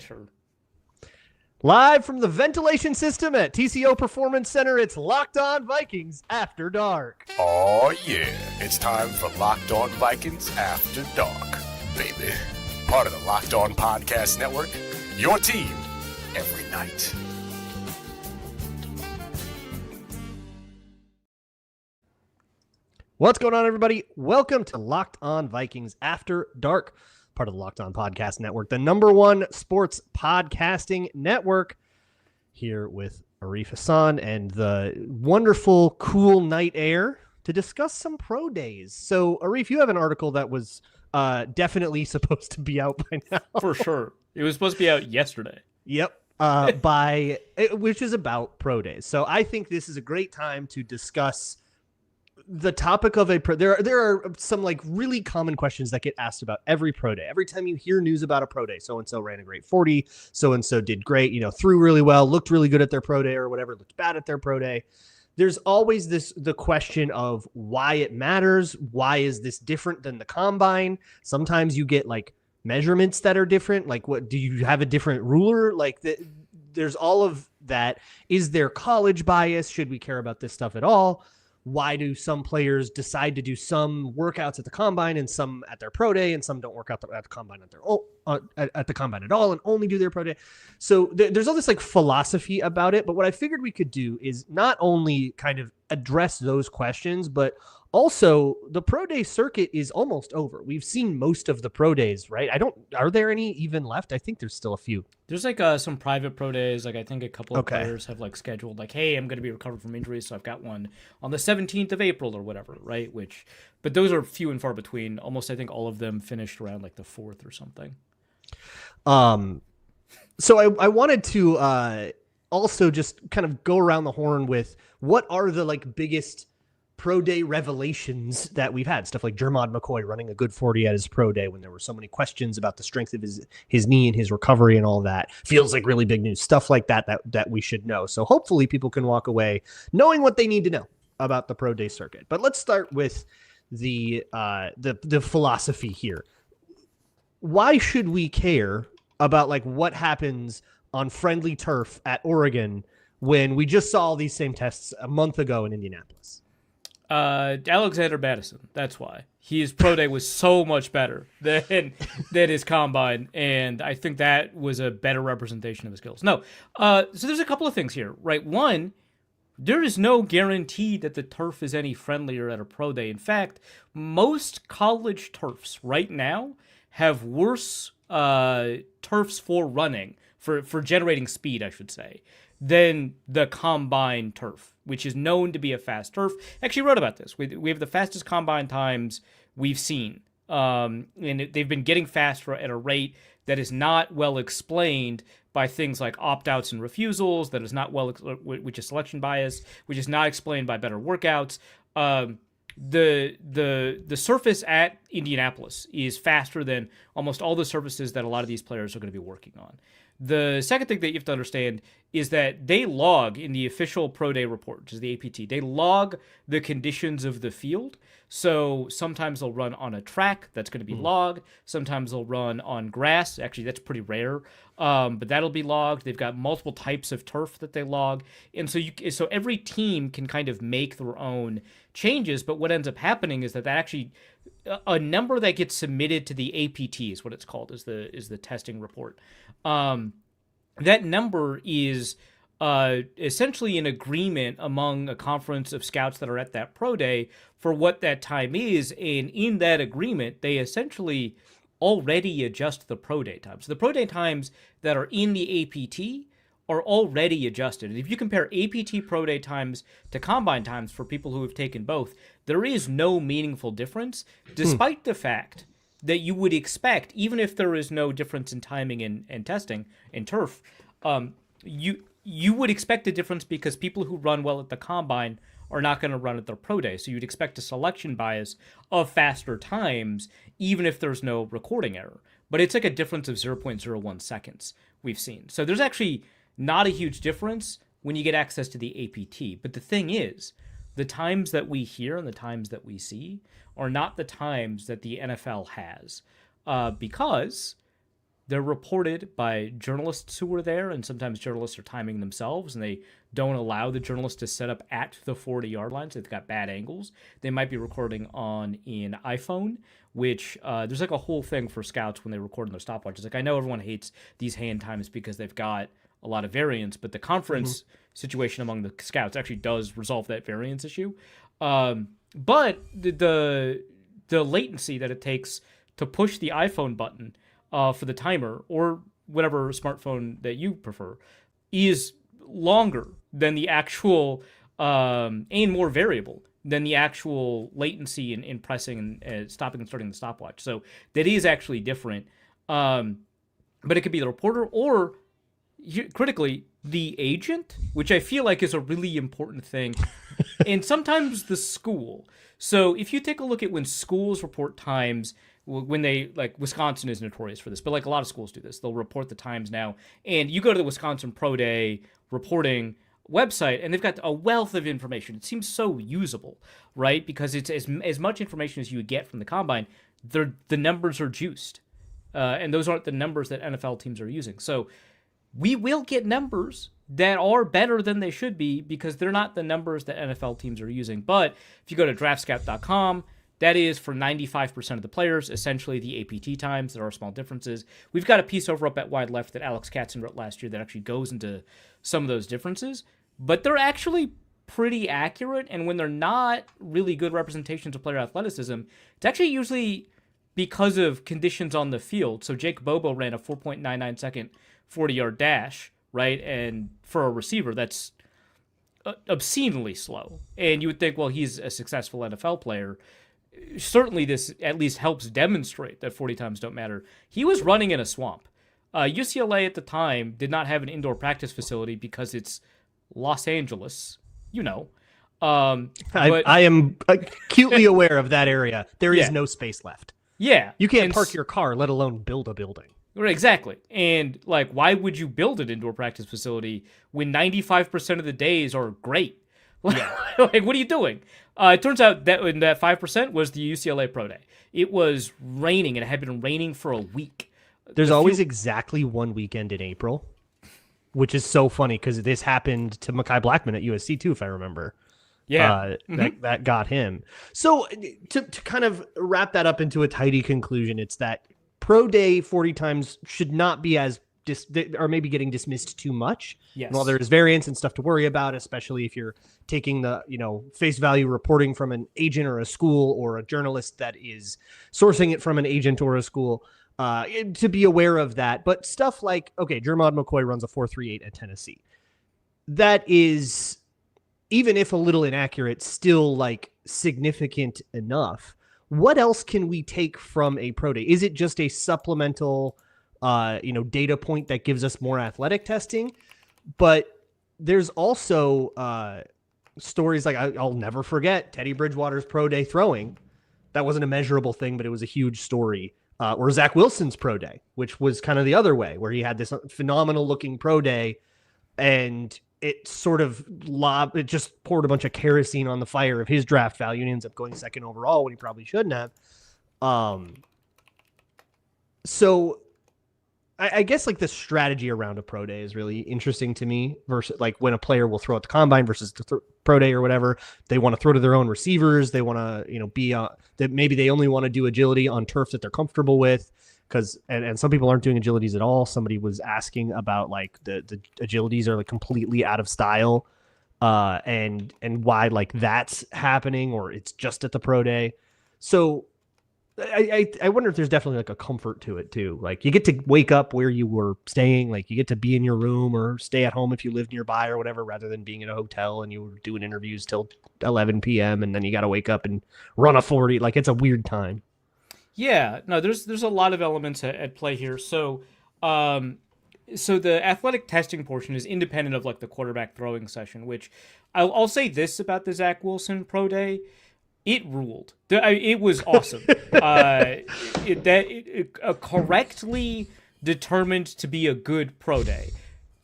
sure. Live from the ventilation system at TCO Performance Center, it's Locked On Vikings After Dark. Oh yeah, it's time for Locked On Vikings After Dark, baby. Part of the Locked On Podcast Network, your team every night. What's going on, everybody? Welcome to Locked On Vikings After Dark, part of the Locked On Podcast Network, the number one sports podcasting network, here with Arif Hassan and the wonderful, cool night air to discuss some pro days. So, Arif, you have an article that was definitely supposed to be out by now. For sure. It was supposed to be out yesterday. Yep. Which is about pro days. So I think this is a great time to discuss the topic of there are some like really common questions that get asked about every pro day. Every time you hear news about a pro day, so-and-so ran a great 40, so-and-so did great, threw really well, looked really good at their pro day or whatever, looked bad at their pro day. There's always the question of why it matters. Why is this different than the combine? Sometimes you get like measurements that are different. Like, what do you have a different ruler? Like there's all of that. Is there college bias? Should we care about this stuff at all? Why do some players decide to do some workouts at the combine and some at their pro day, and some don't work out at the combine at the combine at all and only do their pro day? So there's all this like philosophy about it. But what I figured we could do is not only kind of address those questions, but also the pro day circuit is almost over. We've seen most of the pro days, right? Are there any even left? I think there's still a few. There's like some private pro days. Like I think a couple of players have like scheduled like, hey, I'm going to be recovered from injury, so I've got one on the 17th of April or whatever, right? But those are few and far between. Almost, I think all of them finished around like the 4th or something. So I wanted to also just kind of go around the horn with what are the like biggest pro day revelations that we've had. Stuff like Jermod McCoy running a good 40 at his pro day when there were so many questions about the strength of his knee and his recovery and all that. Feels like really big news. Stuff like that we should know. So hopefully people can walk away knowing what they need to know about the pro day circuit. But let's start with the philosophy here. Why should we care about like what happens on friendly turf at Oregon when we just saw all these same tests a month ago in Indianapolis? Alexander Madison. That's why his pro day was so much better than his combine, and I think that was a better representation of his skills. No, so there's a couple of things here, right? One, there is no guarantee that the turf is any friendlier at a pro day. In fact, most college turfs right now have worse turfs for running, for generating speed, I should say, than the combine turf, which is known to be a fast turf. Actually wrote about this. We have the fastest combine times we've seen. And they've been getting faster at a rate that is not well explained by things like opt-outs and refusals, that is not which is selection bias, which is not explained by better workouts. The surface at Indianapolis is faster than almost all the surfaces that a lot of these players are going to be working on. The second thing that you have to understand is that they log in the official pro day report, which is the APT, they log the conditions of the field. So sometimes they'll run on a track that's going to be logged. Sometimes they'll run on grass. Actually, that's pretty rare, but that'll be logged. They've got multiple types of turf that they log. And so every team can kind of make their own changes. But what ends up happening is that actually a number that gets submitted to the APT is what it's called, is the testing report. That number is essentially an agreement among a conference of scouts that are at that pro day for what that time is. And in that agreement, they essentially already adjust the pro day times. So the pro day times that are in the APT are already adjusted. And if you compare APT pro day times to combine times for people who have taken both, there is no meaningful difference, despite the fact that you would expect, even if there is no difference in timing and testing in turf, you would expect a difference because people who run well at the combine are not going to run at their pro day. So you'd expect a selection bias of faster times, even if there's no recording error. But it's like a difference of 0.01 seconds we've seen. So there's actually not a huge difference when you get access to the APT. But the thing is, the times that we hear and the times that we see are not the times that the NFL has, because they're reported by journalists who were there, and sometimes journalists are timing themselves, and they don't allow the journalists to set up at the 40-yard line, so they've got bad angles. They might be recording on an iPhone, which there's like a whole thing for scouts when they record on their stopwatches. Like, I know everyone hates these hand times because they've got a lot of variance, but the conference situation among the scouts actually does resolve that variance issue. But the latency that it takes to push the iPhone button for the timer, or whatever smartphone that you prefer, is longer than the actual and more variable than the actual latency in pressing and stopping and starting the stopwatch. So that is actually different. But it could be the reporter, or critically the agent, which I feel like is a really important thing, and sometimes the school. So if you take a look at when schools report times, when they, like, Wisconsin is notorious for this, but like a lot of schools do this, they'll report the times now, and you go to the Wisconsin Pro Day reporting website, and they've got a wealth of information. It seems so usable, right? Because it's as much information as you would get from the combine. The numbers are juiced, and those aren't the numbers that NFL teams are using. So we will get numbers that are better than they should be because they're not the numbers that NFL teams are using. But if you go to draftscout.com, that is for 95% of the players, essentially the APT times. There are small differences. We've got a piece over up at Wide Left that Alex Katzen wrote last year that actually goes into some of those differences, but they're actually pretty accurate. And when they're not really good representations of player athleticism, it's actually usually because of conditions on the field. So Jake Bobo ran a 4.99 second 40-yard dash, right? And for a receiver, that's obscenely slow. And you would think, well, he's a successful NFL player. Certainly this at least helps demonstrate that 40 times don't matter. He was running in a swamp. UCLA at the time did not have an indoor practice facility because it's Los Angeles, you know. I am acutely aware of that area. There is no space left. Yeah. You can't park your car, let alone build a building. Right, exactly. And, like, why would you build an indoor practice facility when 95% of the days are great? Yeah. Like, what are you doing? It turns out that in that 5% was the UCLA Pro Day. It was raining, and it had been raining for a week. There's always exactly one weekend in April, which is so funny because this happened to Mekhi Blackman at USC too, if I remember. Yeah. That got him. So to kind of wrap that up into a tidy conclusion, it's that Pro Day 40 times should not be as or maybe getting dismissed too much. Yes. And while there's variance and stuff to worry about, especially if you're taking the, face value reporting from an agent or a school or a journalist that is sourcing it from an agent or a school, to be aware of that. But stuff like, okay, Jermod McCoy runs a 4.38 at Tennessee. That is, even if a little inaccurate, still like significant enough. What else can we take from a pro day? Is it just a supplemental data point that gives us more athletic testing? But there's also stories like I'll never forget Teddy Bridgewater's pro day throwing. That wasn't a measurable thing, but it was a huge story. Or Zach Wilson's pro day, which was kind of the other way, where he had this phenomenal looking pro day, and it sort of it just poured a bunch of kerosene on the fire of his draft value, and he ends up going second overall when he probably shouldn't have. So I guess like the strategy around a pro day is really interesting to me versus like when a player will throw at the combine versus the pro day or whatever. They want to throw to their own receivers. They want to, be that maybe they only want to do agility on turf that they're comfortable with. And some people aren't doing agilities at all. Somebody was asking about like the agilities are like completely out of style, and why like that's happening, or it's just at the pro day. So I wonder if there's definitely like a comfort to it too. Like you get to wake up where you were staying, like you get to be in your room or stay at home if you live nearby or whatever, rather than being in a hotel and you were doing interviews till 11 p.m. and then you got to wake up and run a 40. Like it's a weird time. Yeah, no, there's a lot of elements at play here. So, so the athletic testing portion is independent of like the quarterback throwing session, which I'll say this about the Zach Wilson pro day. It ruled. It was awesome. Correctly determined to be a good pro day.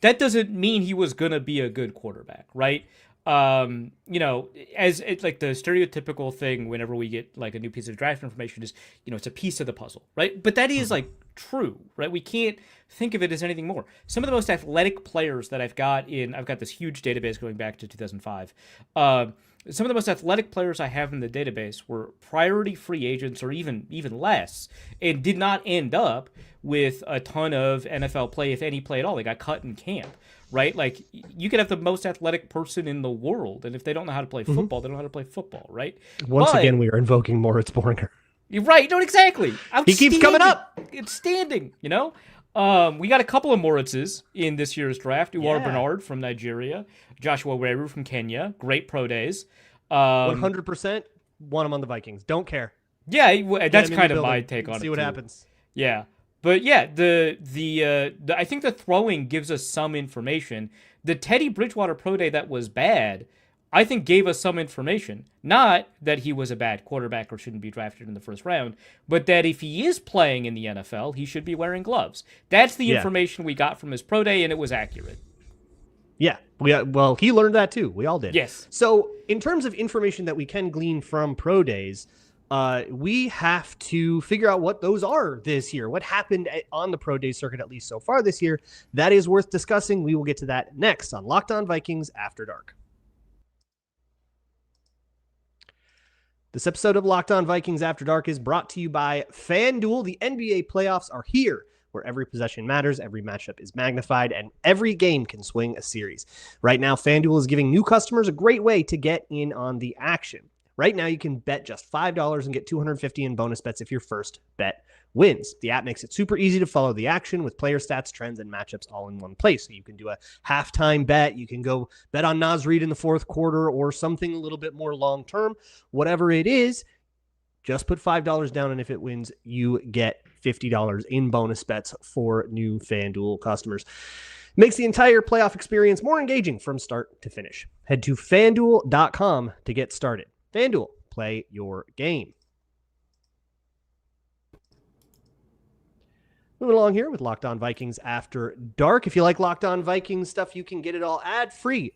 That doesn't mean he was going to be a good quarterback, right? As it's like the stereotypical thing whenever we get like a new piece of draft information is, it's a piece of the puzzle, right? But that is like true, right? We can't think of it as anything more. Some of the most athletic players that I've got this huge database going back to 2005. Some of the most athletic players I have in the database were priority free agents or even less, and did not end up with a ton of NFL play, if any play at all. They got cut in camp, right? Like, you could have the most athletic person in the world, and if they don't know how to play football, they don't know how to play football, right? Once again, we are invoking Moritz Borger. You're right. No, exactly. He keeps coming up. It's standing, you know? We got a couple of Moritzes in this year's draft. Uwar Bernard from Nigeria. Joshua Weru from Kenya. Great pro days. 100% want him on the Vikings. Don't care. Yeah, that's kind of my take on it. See what happens. Yeah. But yeah, the I think the throwing gives us some information. The Teddy Bridgewater pro day that was bad, I think gave us some information. Not that he was a bad quarterback or shouldn't be drafted in the first round, but that if he is playing in the NFL, he should be wearing gloves. That's the information we got from his pro day, and it was accurate. Yeah. Well, he learned that too. We all did. Yes. So in terms of information that we can glean from pro days, we have to figure out what those are this year. What happened on the pro day circuit, at least so far this year, that is worth discussing. We will get to that next on Locked On Vikings After Dark. This episode of Locked On Vikings After Dark is brought to you by FanDuel. The NBA playoffs are here, where every possession matters, every matchup is magnified, and every game can swing a series. Right now, FanDuel is giving new customers a great way to get in on the action. Right now, you can bet just $5 and get $250 in bonus bets if your first bet wins. The app makes it super easy to follow the action with player stats, trends, and matchups all in one place. So you can do a halftime bet. You can go bet on Naz Reid in the fourth quarter or something a little bit more long-term. Whatever it is, just put $5 down, and if it wins, you get $50 in bonus bets for new FanDuel customers. Makes the entire playoff experience more engaging from start to finish. Head to FanDuel.com to get started. FanDuel, play your game. Moving along here with Locked On Vikings After Dark. If you like Locked On Vikings stuff, you can get it all ad-free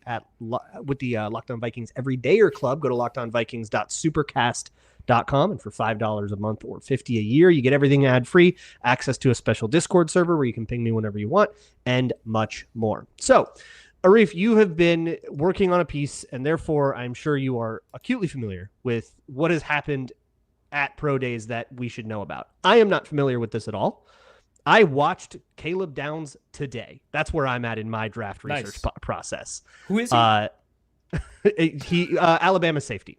with the Locked On Vikings Everydayer Club. Go to LockedOnVikings.supercast.com, and for $5 a month or $50 a year, you get everything ad-free, access to a special Discord server where you can ping me whenever you want, and much more. So, Arif, you have been working on a piece, and therefore I'm sure you are acutely familiar with what has happened at pro days that we should know about. I am not familiar with this at all. I watched Caleb Downs today. That's where I'm at in my draft research process. Who is he? Alabama safety.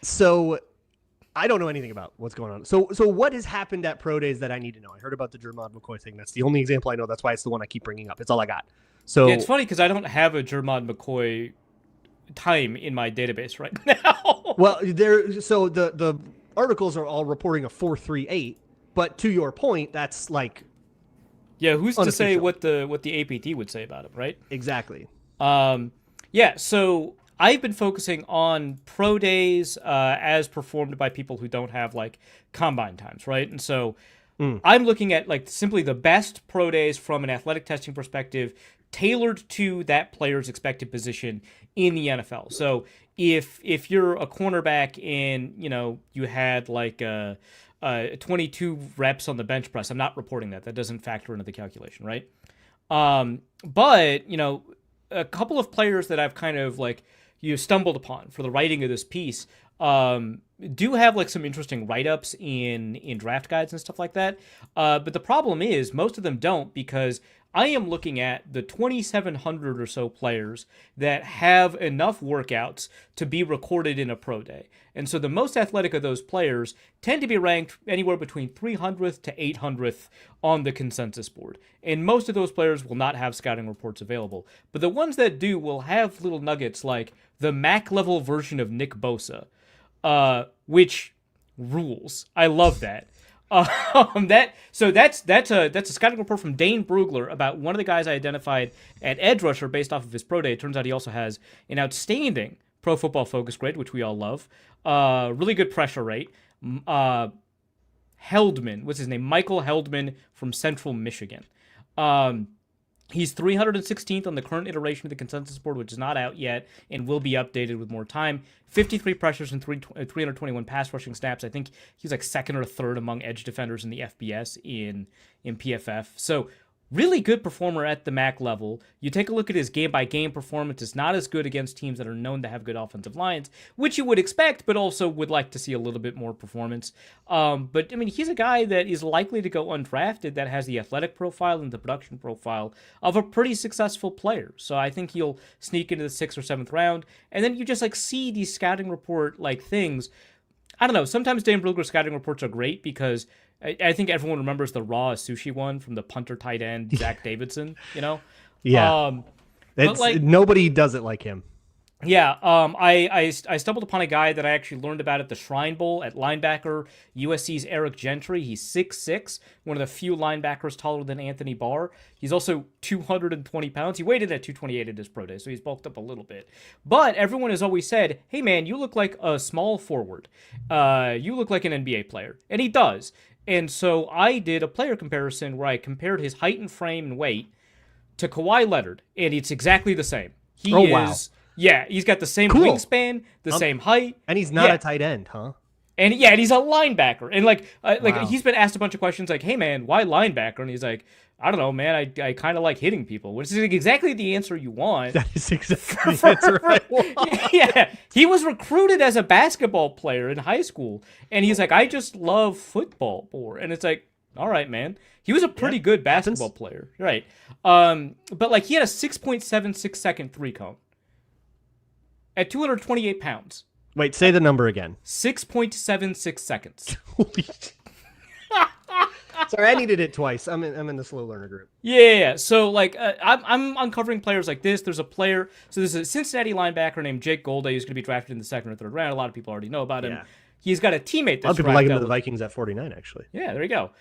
So I don't know anything about what's going on. So what has happened at pro days that I need to know? I heard about the Jermod McCoy thing. That's the only example I know. That's why it's the one I keep bringing up. It's all I got. So yeah, it's funny because I don't have a Jermod McCoy time in my database right now. Well, so the articles are all reporting a 4.38, but to your point, that's like who's unofficial to say what the APT would say about him, right? Exactly. So I've been focusing on pro days as performed by people who don't have like combine times, right? And so I'm looking at like simply the best pro days from an athletic testing perspective, tailored to that player's expected position in the NFL. So if you're a cornerback and you had like 22 reps on the bench press, I'm not reporting that. That doesn't factor into the calculation, right? But a couple of players that I've kind of like stumbled upon for the writing of this piece do have like some interesting write-ups in draft guides and stuff like that. But the problem is most of them don't, because I am looking at the 2,700 or so players that have enough workouts to be recorded in a pro day. And so the most athletic of those players tend to be ranked anywhere between 300th to 800th on the consensus board. And most of those players will not have scouting reports available. But the ones that do will have little nuggets like the MAC level version of Nick Bosa, which rules. I love that. That's a scouting report from Dane Brugler about one of the guys I identified at edge rusher based off of his pro day. It turns out he also has an outstanding Pro Football Focus grade, which we all love. Really good pressure rate. Heldman, what's his name? Michael Heldman from Central Michigan. He's 316th on the current iteration of the consensus board, which is not out yet and will be updated with more time. 53 pressures and 321 pass rushing snaps. I think he's like second or third among edge defenders in the FBS in PFF. So really good performer at the MAC level. You take a look at his game-by-game performance. It's not as good against teams that are known to have good offensive lines, which you would expect, but also would like to see a little bit more performance. But, I mean, he's a guy that is likely to go undrafted that has the athletic profile and the production profile of a pretty successful player. So I think he'll sneak into the 6th or 7th round. And then you just, like, see these scouting report-like things. I don't know. Sometimes Dan Brugler's scouting reports are great because I think everyone remembers the raw sushi one from the punter tight end, Zach Davidson, you know? Yeah. But like, nobody does it like him. Yeah. I stumbled upon a guy that I actually learned about at the Shrine Bowl at linebacker, USC's Eric Gentry. He's 6'6", one of the few linebackers taller than Anthony Barr. He's also 220 pounds. He weighed in at 228 at his pro day, so he's bulked up a little bit. But everyone has always said, hey, man, you look like a small forward. You look like an NBA player. And he does. And so I did a player comparison where I compared his height and frame and weight to Kawhi Leonard, and it's exactly the same. Wow. Yeah, he's got the same wingspan, the same height. And he's not a tight end, huh? And he's a linebacker. And wow. He's been asked a bunch of questions like, hey, man, why linebacker? And he's like, I don't know, man. I kind of like hitting people, which is exactly the answer you want. That is exactly the answer I want. Yeah. He was recruited as a basketball player in high school. And he's like, I just love football more. And it's like, all right, man. He was a pretty good basketball player. Right. But like he had a 6.76 second three cone at 228 pounds. Wait, say the number again. 6.76 seconds. Holy Sorry, I needed it twice. I'm in the slow learner group. Yeah. So like I'm uncovering players like this. There's a player. So there's a Cincinnati linebacker named Jake Golday who's going to be drafted in the 2nd or 3rd round. A lot of people already know about him. Yeah. He's got a teammate that's a lot of people like him to the Vikings at 49, actually. Yeah, there you go.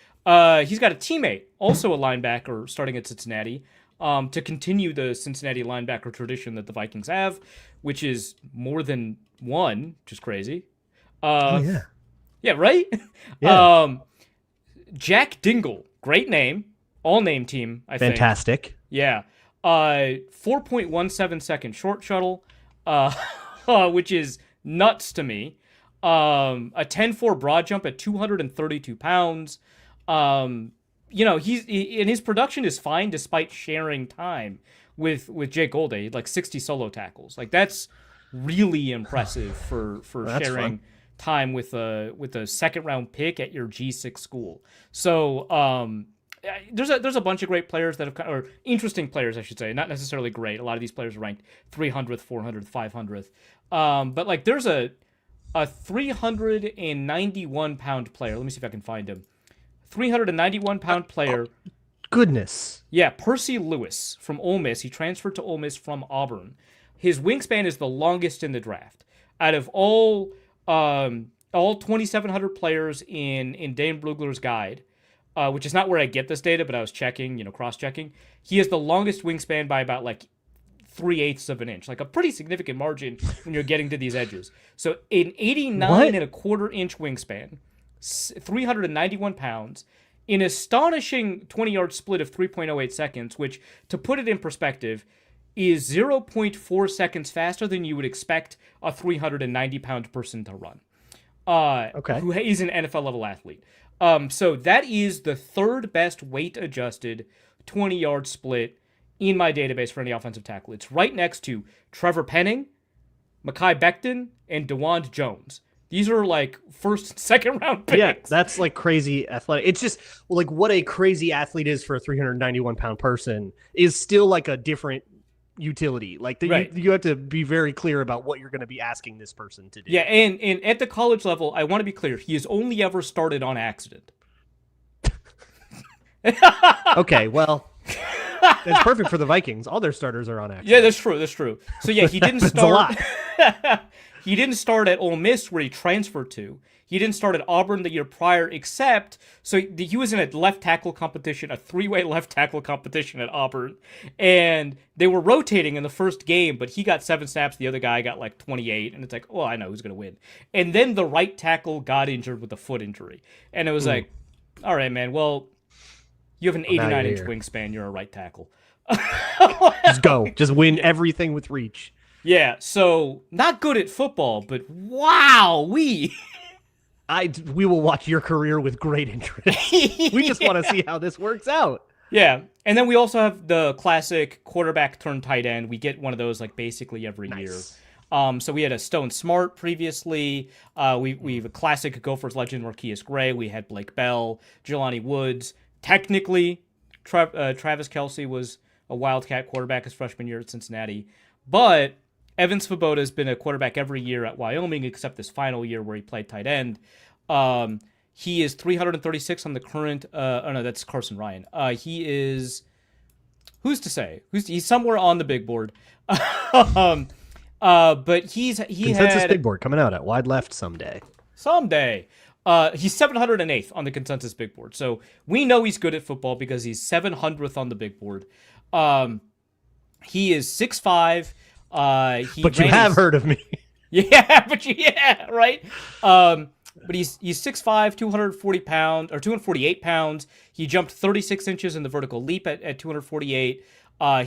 He's got a teammate, also a linebacker, starting at Cincinnati, to continue the Cincinnati linebacker tradition that the Vikings have, which is more than one, which is crazy. Yeah, right? Yeah. Jack Dingle, great name, all-name team, I think. Fantastic. Yeah. 4.17 second short shuttle, which is nuts to me. A 10-4 broad jump at 232 pounds. His production is fine despite sharing time with Jake Golday, like 60 solo tackles. Like that's really impressive for sharing time with a 2nd round pick at your G6 school. So there's a bunch of great players that have, or interesting players, I should say, not necessarily great. A lot of these players are ranked 300th, 400th, 500th. But like there's a 391 pound player. Let me see if I can find him. 391 pound player. Goodness. Yeah, Percy Lewis from Ole Miss. He transferred to Ole Miss from Auburn. His wingspan is the longest in the draft. Out of all 2,700 players in Dan Brugler's guide, which is not where I get this data, but I was checking, cross-checking. He has the longest wingspan by about like 3/8 of an inch, like a pretty significant margin when you're getting to these edges. So an 89.25 inch wingspan, 391 pounds, an astonishing 20-yard split of 3.08 seconds, which, to put it in perspective, is 0.4 seconds faster than you would expect a 390-pound person to run. Who is an NFL-level athlete. So that is the 3rd best weight-adjusted 20-yard split in my database for any offensive tackle. It's right next to Trevor Penning, Mekhi Becton, and DeWand Jones. These are like 1st, 2nd round picks. Yeah, that's like crazy athletic. It's just like what a crazy athlete is for a 391 pound person is still like a different utility. Like you have to be very clear about what you're going to be asking this person to do. Yeah, and at the college level, I want to be clear. He has only ever started on accident. Okay, well, that's perfect for the Vikings. All their starters are on accident. Yeah, that's true. So yeah, he didn't start. A lot. He didn't start at Ole Miss, where he transferred to. He didn't start at Auburn the year prior, so he was in a left tackle competition, a 3-way left tackle competition at Auburn, and they were rotating in the first game, but he got 7 snaps, the other guy got like 28, and it's like, I know who's going to win. And then the right tackle got injured with a foot injury, and it was like, all right, man, well, you have an 89-inch wingspan, you're a right tackle. Just go. Just win everything with reach. Yeah, so not good at football, but wow, we will watch your career with great interest. We just want to see how this works out. Yeah, and then we also have the classic quarterback turned tight end. We get one of those like basically every year. So we had a Stone Smart previously. We have a classic Gophers legend, Marquise Gray. We had Blake Bell, Jelani Woods. Technically, Travis Kelce was a Wildcat quarterback his freshman year at Cincinnati. But Evan Svoboda has been a quarterback every year at Wyoming, except this final year where he played tight end. He is 336 on the current. Oh no, that's Carson Ryan. He is. Who's to say? He's somewhere on the big board. But he Consensus had big board coming out at wide left someday. Someday. He's 708th on the consensus big board. So we know he's good at football because he's 700th on the big board. He is 6'5". But you have heard of me. Yeah, right. But he's 6'5", 240 pounds or 248 pounds. He jumped 36 inches in the vertical leap at 248.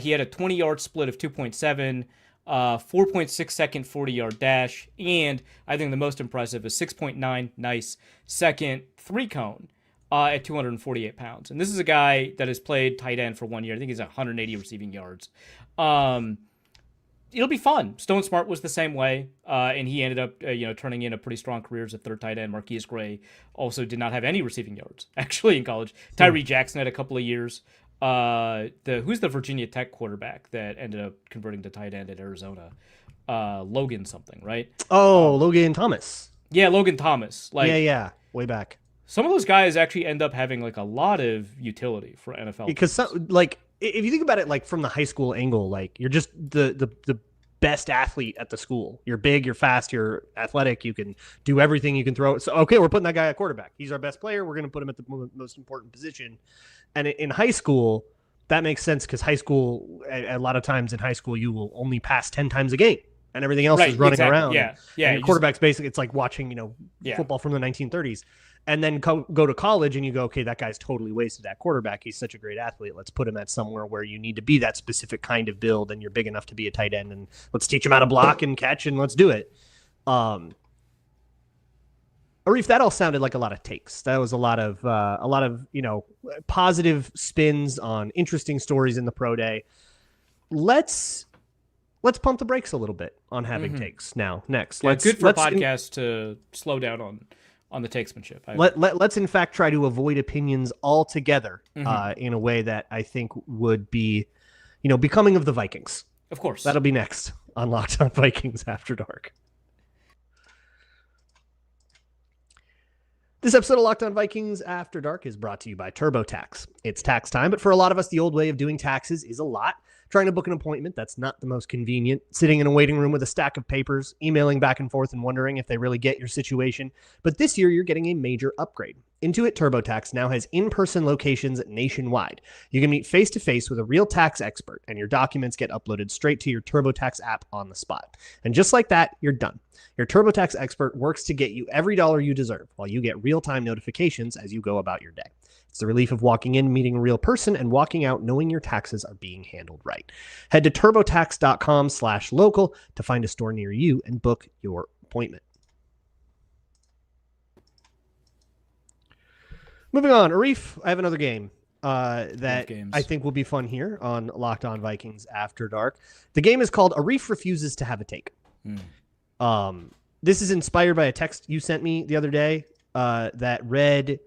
He had a 20-yard split of 2.7, 4.6 second 40-yard dash, and I think the most impressive is 6.9 nice second 3-cone at 248 pounds. And this is a guy that has played tight end for 1 year. I think he's 180 receiving yards. It'll be fun. Stone Smart was the same way, and he ended up, turning in a pretty strong career as a third tight end. Marquise Gray also did not have any receiving yards, actually, in college. Tyree Jackson had a couple of years. Who's the Virginia Tech quarterback that ended up converting to tight end at Arizona? Logan something, right? Oh, Logan Thomas. Yeah, Logan Thomas. Yeah, way back. Some of those guys actually end up having like a lot of utility for NFL. Because if you think about it, like from the high school angle, like you're just the best athlete at the school. You're big, you're fast, you're athletic, you can do everything, you can throw it. So, okay, we're putting that guy at quarterback. He's our best player. We're going to put him at the most important position. And in high school, that makes sense because high school, a lot of times in high school, you will only pass 10 times a game and everything else is running around. Yeah. And quarterback's basically, it's like watching, football from the 1930s. And then go to college and you go, okay, that guy's totally wasted at quarterback. He's such a great athlete. Let's put him at somewhere where you need to be that specific kind of build and you're big enough to be a tight end. And let's teach him how to block and catch and let's do it. Arif, that all sounded like a lot of takes. That was a lot of positive spins on interesting stories in the pro day. Let's pump the brakes a little bit on having takes now. Next, it's good for a podcast to slow down on the takesmanship. Let's in fact try to avoid opinions altogether in a way that I think would be, becoming of the Vikings. Of course. That'll be next on Locked On Vikings After Dark. This episode of Locked On Vikings After Dark is brought to you by TurboTax. It's tax time, but for a lot of us, the old way of doing taxes is a lot. Trying to book an appointment, that's not the most convenient. Sitting in a waiting room with a stack of papers, emailing back and forth and wondering if they really get your situation. But this year, you're getting a major upgrade. Intuit TurboTax now has in-person locations nationwide. You can meet face-to-face with a real tax expert, and your documents get uploaded straight to your TurboTax app on the spot. And just like that, you're done. Your TurboTax expert works to get you every dollar you deserve, while you get real-time notifications as you go about your day. It's the relief of walking in, meeting a real person, and walking out knowing your taxes are being handled right. Head to turbotax.com/local to find a store near you and book your appointment. Moving on, Arif, I have another game that I think will be fun here on Locked On Vikings After Dark. The game is called Arif Refuses to Have a Take. This is inspired by a text you sent me the other day that read...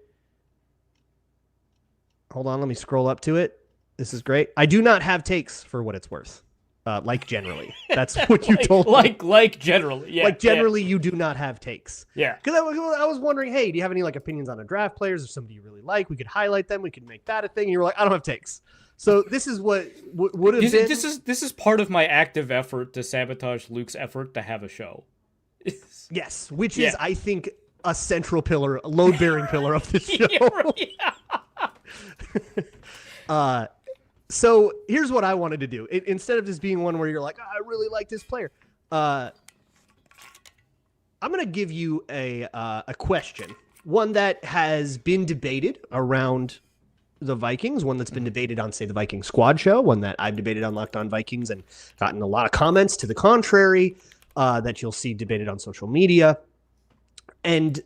Hold on, let me scroll up to it. This is great. I do not have takes for what it's worth. Like generally. That's what you told me. Like generally, yeah. Like generally, you do not have takes. Yeah. Because I was wondering, hey, do you have any opinions on the draft players or somebody you really like? We could highlight them. We could make that a thing. And you were like, I don't have takes. So this is what would have been. This is part of my active effort to sabotage Luke's effort to have a show. Yes, which is, I think, a central pillar, a load-bearing pillar of this show. So here's what I wanted to do. Instead of this being one where you're like, I really like this player. I'm going to give you a question, one that has been debated around the Vikings, one that's been debated on, say, the Viking Squad Show, one that I've debated on Locked On Vikings and gotten a lot of comments to the contrary, that you'll see debated on social media. And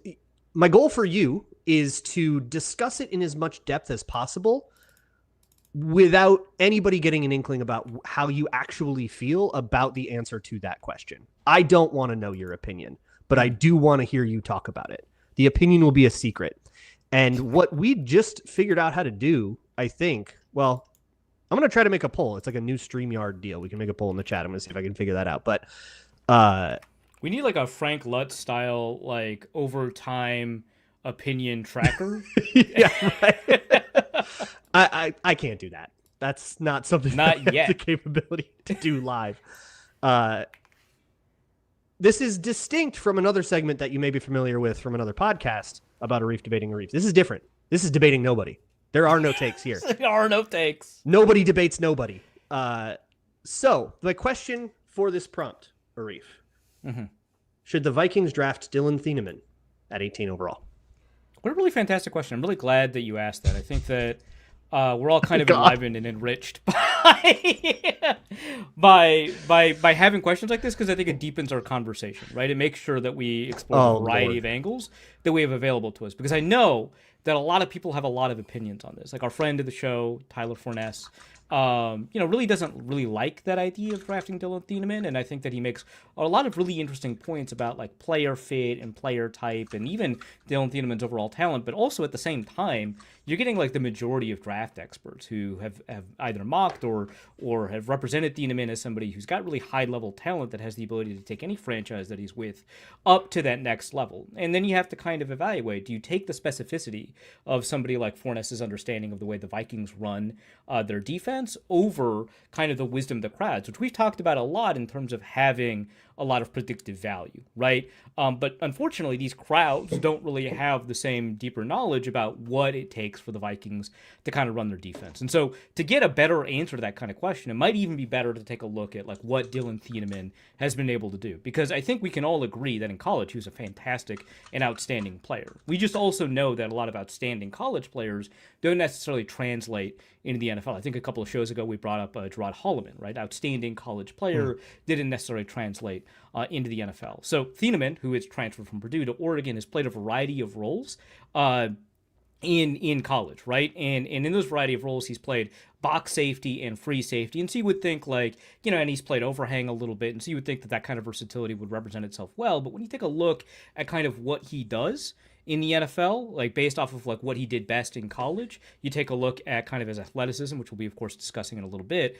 my goal for you is to discuss it in as much depth as possible without anybody getting an inkling about how you actually feel about the answer to that question. I don't want to know your opinion, but I do want to hear you talk about it. The opinion will be a secret. And what we just figured out how to do, I think, well, I'm going to try to make a poll. It's like a new StreamYard deal. We can make a poll in the chat. I'm going to see if I can figure that out. But we need like a Frank Lutz style, like overtime opinion tracker. Yeah, right. I can't do that. That's not something Not that I yet. have the capability to do live. This is distinct from another segment that you may be familiar with from another podcast about Arif debating Arif. This is different. This is debating nobody. There are no takes here. There are no takes. Nobody debates nobody. So the question for this prompt, Arif, should the Vikings draft Dylan Thieneman at 18 overall? What a really fantastic question. I'm really glad that you asked that. I think that we're all kind of enlivened and enriched by having questions like this, because I think it deepens our conversation, right? It makes sure that we explore a variety of angles that we have available to us, because I know that a lot of people have a lot of opinions on this. Like our friend of the show, Tyler Forness, really doesn't really like that idea of drafting Dylan Thieneman, and I think that he makes a lot of really interesting points about like player fit and player type, and even Dylan Thieneman's overall talent. But also at the same time, you're getting like the majority of draft experts who have either mocked or have represented Thieneman as somebody who's got really high level talent that has the ability to take any franchise that he's with up to that next level. And then you have to kind of evaluate: do you take the specificity of somebody like Forness's understanding of the way the Vikings run their defense over kind of the wisdom of the crowds, which we've talked about a lot in terms of having a lot of predictive value, right? But unfortunately, these crowds don't really have the same deeper knowledge about what it takes for the Vikings to kind of run their defense. And so to get a better answer to that kind of question, it might even be better to take a look at like what Dylan Thieneman has been able to do. Because I think we can all agree that in college, he was a fantastic and outstanding player. We just also know that a lot of outstanding college players don't necessarily translate into the NFL. I think a couple of shows ago, we brought up Gerard Holloman, right? Outstanding college player, didn't necessarily translate into the NFL. So Thieneman, who is transferred from Purdue to Oregon, has played a variety of roles in college, right? And in those variety of roles, he's played box safety and free safety. And so you would think like, and he's played overhang a little bit. And so you would think that that kind of versatility would represent itself well. But when you take a look at kind of what he does in the NFL, like based off of like what he did best in college, you take a look at kind of his athleticism, which we'll be of course discussing in a little bit.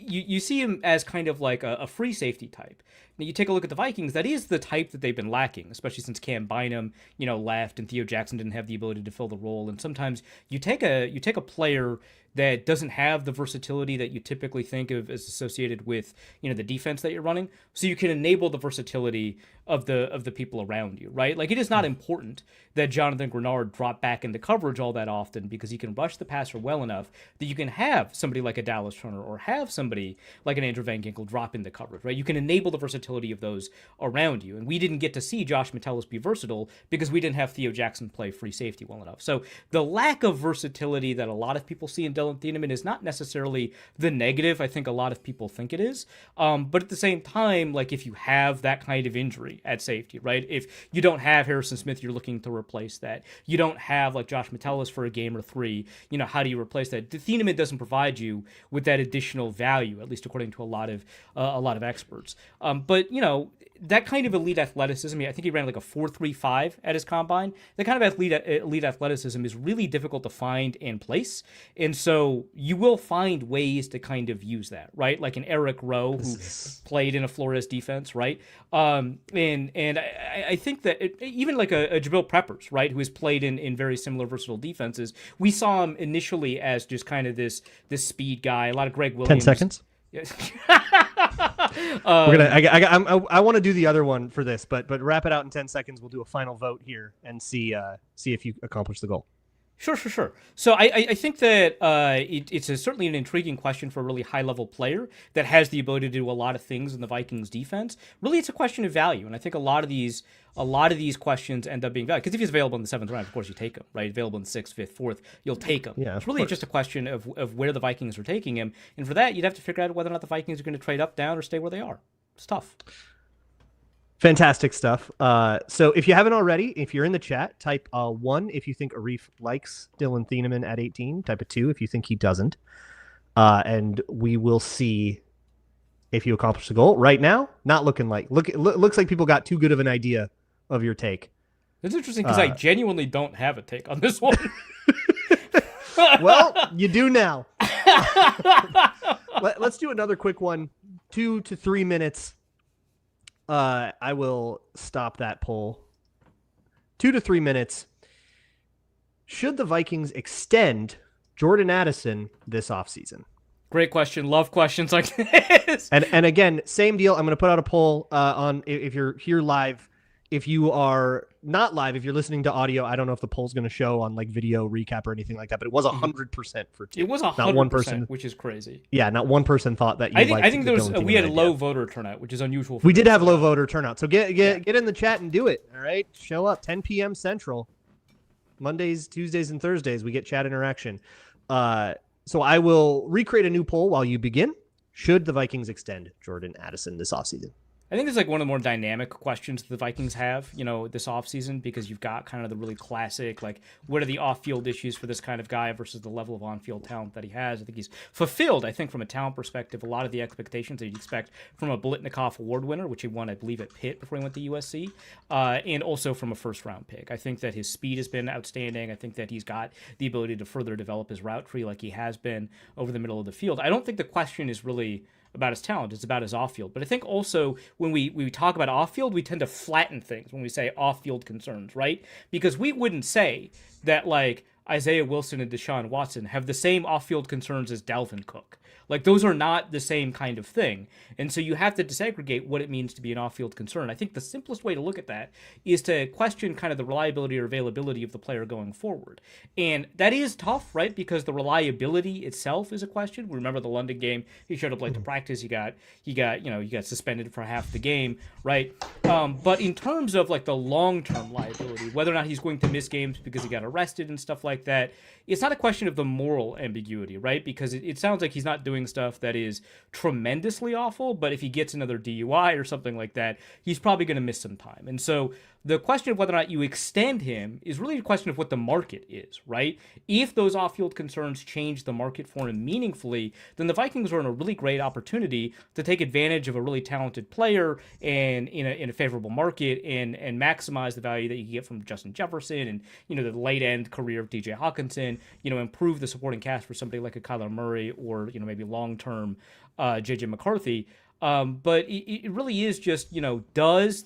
You see him as kind of like a free safety type. Now you take a look at the Vikings, that is the type that they've been lacking, especially since Cam Bynum, left and Theo Jackson didn't have the ability to fill the role. And sometimes you take a player that doesn't have the versatility that you typically think of as associated with, the defense that you're running. So you can enable the versatility of the people around you, right? Like it is not important that Jonathan Grenard drop back into coverage all that often, because he can rush the passer well enough that you can have somebody like a Dallas Turner or have somebody like an Andrew Van Ginkel drop into coverage, right? You can enable the versatility of those around you. And we didn't get to see Josh Metellus be versatile because we didn't have Theo Jackson play free safety well enough. So the lack of versatility that a lot of people see in Dylan Thieneman is not necessarily the negative I think a lot of people think it is. But at the same time, like if you have that kind of injury at safety, right? If you don't have Harrison Smith, you're looking to replace that. You don't have like Josh Metellus for a game or three. How do you replace that? Thieneman doesn't provide you with that additional value, at least according to a lot of experts. But that kind of elite athleticism, I think he ran like a 4.35 at his combine. That kind of elite athleticism is really difficult to find and place. And so you will find ways to kind of use that, right? Like an Eric Rowe who played in a Flores defense, right? And I think that even like a Jabril Peppers, right, who has played in very similar versatile defenses, we saw him initially as just kind of this speed guy. A lot of Greg Williams. 10 seconds. Yes. I want to do the other one for this, but wrap it out in 10 seconds. We'll do a final vote here and see if you accomplish the goal. Sure. So I think that it's certainly an intriguing question for a really high-level player that has the ability to do a lot of things in the Vikings defense. Really, it's a question of value, and I think a lot of these questions end up being valued. Because if he's available in the 7th round, of course you take him, right? Available in the 6th, 5th, 4th, you'll take him. Yeah, it's really just a question of where the Vikings are taking him, and for that, you'd have to figure out whether or not the Vikings are going to trade up, down, or stay where they are. It's tough. Fantastic stuff. So if you haven't already, if you're in the chat, type 1 if you think Arif likes Dylan Thieneman at 18. Type a 2 if you think he doesn't. And we will see if you accomplish the goal. Right now, not looking like. Looks like people got too good of an idea of your take. It's interesting because I genuinely don't have a take on this one. Well, you do now. Let's do another quick one. 2 to 3 minutes. I will stop that poll. 2 to 3 minutes. Should the Vikings extend Jordan Addison this offseason? Great question. Love questions like this. And again, same deal. I'm going to put out a poll on if you're here live. If you are not live, if you're listening to audio, I don't know if the poll's going to show on like video recap or anything like that, but it was 100% for two. It was 100%, not one person, which is crazy. Yeah, not one person thought that you I think we had a low voter turnout, which is unusual. We did have low voter turnout. So get in the chat and do it. All right. Show up 10 p.m. Central. Mondays, Tuesdays, and Thursdays, we get chat interaction. So I will recreate a new poll while you begin. Should the Vikings extend Jordan Addison this offseason? I think it's like one of the more dynamic questions the Vikings have, this offseason, because you've got kind of the really classic, like, what are the off-field issues for this kind of guy versus the level of on-field talent that he has. I think he's fulfilled, from a talent perspective, a lot of the expectations that you'd expect from a Blitnikoff Award winner, which he won, I believe, at Pitt before he went to USC, and also from a first-round pick. I think that his speed has been outstanding. I think that he's got the ability to further develop his route tree like he has been over the middle of the field. I don't think the question is really about his talent, it's about his off-field. But I think also when we talk about off-field, we tend to flatten things when we say off-field concerns, right? Because we wouldn't say that, like, Isaiah Wilson and Deshaun Watson have the same off-field concerns as Dalvin Cook. Like, those are not the same kind of thing. And so you have to disaggregate what it means to be an off-field concern. I think the simplest way to look at that is to question kind of the reliability or availability of the player going forward. And that is tough, right? Because the reliability itself is a question. We remember the London game. He showed up late to practice. He got suspended for half the game, right? But in terms of like the long-term liability, whether or not he's going to miss games because he got arrested and stuff like that, it's not a question of the moral ambiguity, right? Because it sounds like he's not doing stuff that is tremendously awful, but if he gets another DUI or something like that, he's probably going to miss some time. And so the question of whether or not you extend him is really a question of what the market is, right? If those off-field concerns change the market for him meaningfully, then the Vikings are in a really great opportunity to take advantage of a really talented player and in a favorable market and maximize the value that you can get from Justin Jefferson and the late-end career of DJ Hawkinson, improve the supporting cast for somebody like a Kyler Murray or maybe long-term JJ McCarthy. But it really is just, does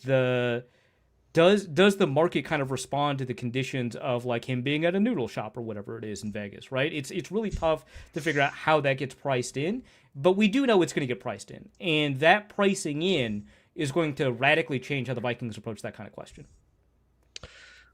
the market kind of respond to the conditions of like him being at a noodle shop or whatever it is in Vegas, right? It's really tough to figure out how that gets priced in, but we do know it's going to get priced in. And that pricing in is going to radically change how the Vikings approach that kind of question.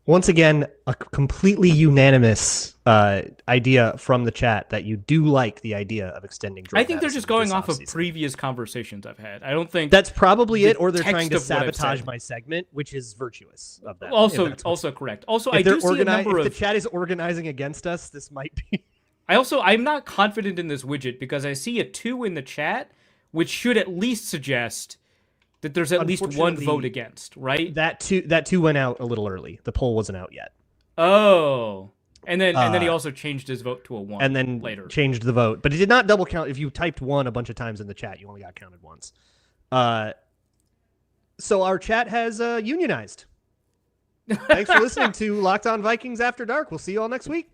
Once again, a completely unanimous idea from the chat that you do like the idea of extending Jordan I think they're just going off of previous conversations I've had. I don't think that's probably it, or they're trying to sabotage my segment, which is virtuous of them. Also correct. Also, I do see a number of... If the chat is organizing against us, this might be... I'm not confident in this widget because I see a 2 in the chat, which should at least suggest that there's at least one vote against, right? That two went out a little early. The poll wasn't out yet. Oh, and then he also changed his vote to a 1. And then later changed the vote, but it did not double count. If you typed 1 a bunch of times in the chat, you only got counted once. So our chat has unionized. Thanks for listening to Locked On Vikings After Dark. We'll see you all next week.